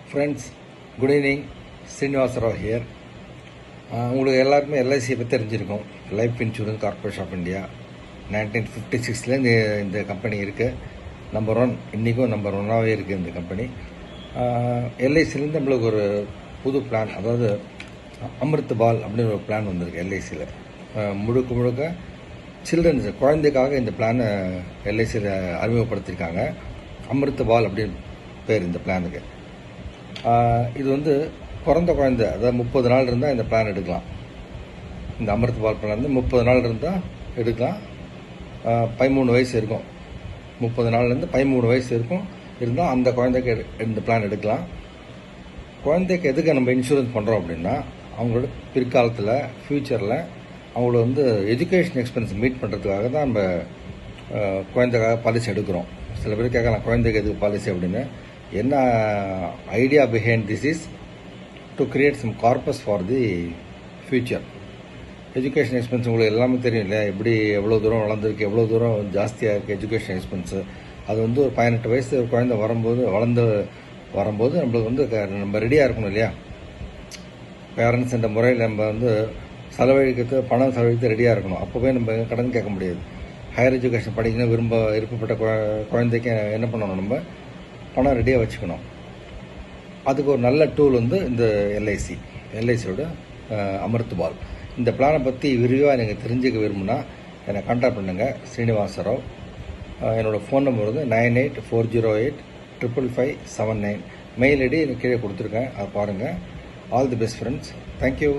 Friends, good evening. Srinivasarao here. உங்களுக்கு எல்லாருக்குமே எல்ஐசியை பற்றி தெரிஞ்சிருக்கும். Life insurance corporation of India 1956 இந்த கம்பெனி இருக்குது. நம்பர் 1, இன்றைக்கும் நம்பர் 1ஆகவே இருக்குது இந்த கம்பெனி. எல்ஐசிலேருந்து நம்மளுக்கு ஒரு புது பிளான், அதாவது அமிர்த் பால் அப்படின்னு ஒரு பிளான் வந்திருக்கு எல்ஐசியில். முழுக்க சில்ட்ரன்ஸ், குழந்தைக்காக இந்த பிளானை எல்ஐசியில் அறிமுகப்படுத்தியிருக்காங்க. அமிர்த் பால் அப்படின்னு பேர் இந்த பிளானுக்கு. இது பிறந்த குழந்தை, அதாவது 30 நாள் இருந்தால் இந்த பிளான் எடுக்கலாம். இந்த அமிர்த் பால் பிளான் 30 நாள் இருந்தால் எடுக்கலாம். 13 வயசு இருக்கும். 30 நாள்லேருந்து 13 வயசு இருந்தால் அந்த குழந்தைக்கு இந்த பிளான் எடுக்கலாம். குழந்தைக்கு எதுக்கு நம்ம இன்சூரன்ஸ் பண்ணுறோம் அப்படின்னா, அவங்களோட பிற்காலத்தில் ஃப்யூச்சரில் அவங்கள எஜுகேஷன் எக்ஸ்பென்ஸ் மீட் பண்ணுறதுக்காக தான் நம்ம குழந்தைக்காக பாலிசி எடுக்கிறோம். சில பேர் கேட்கலாம், குழந்தைக்கு எதுக்கு பாலிசி அப்படின்னு. என்ன idea behind this is to create some corpus for the future. Education expense உங்களுக்கு எல்லாமே தெரியும் இல்லையா, எப்படி எவ்வளோ தூரம் வளர்ந்துருக்கு, எவ்வளோ தூரம் ஜாஸ்தியாக இருக்குது எஜுகேஷன் எக்ஸ்பென்ஸு. அது ஒரு 18 வயசு குழந்தை வளர்ந்து வரும்போது நம்மளுக்கு நம்ம ரெடியாக இருக்கணும் இல்லையா. பேரண்ட்ஸ் என்ற முறையில் நம்ம பணம் செலவழித்து ரெடியாக இருக்கணும். அப்போ போய் நம்ம கடன் கேட்க முடியாது. ஹையர் எஜுகேஷன் படிக்கணும் விருப்பப்பட்ட குழந்தைக்கு என்ன பண்ணணும், நம்ம பணம் ரெடியாக வச்சுக்கணும். அதுக்கு ஒரு நல்ல டூல் இந்த எல்ஐசியோட அமிர்த் பால். இந்த பிளானை பற்றி விரிவாக நீங்கள் தெரிஞ்சுக்க விரும்புனா என்னை கான்டாக்ட் பண்ணுங்கள். ஸ்ரீனிவாசராவ். என்னோடய ஃபோன் நம்பர் 9840855579. மெயில் ஐடி எனக்கு கீழே கொடுத்துருக்கேன், அதை பாருங்கள். All the best friends. Thank you.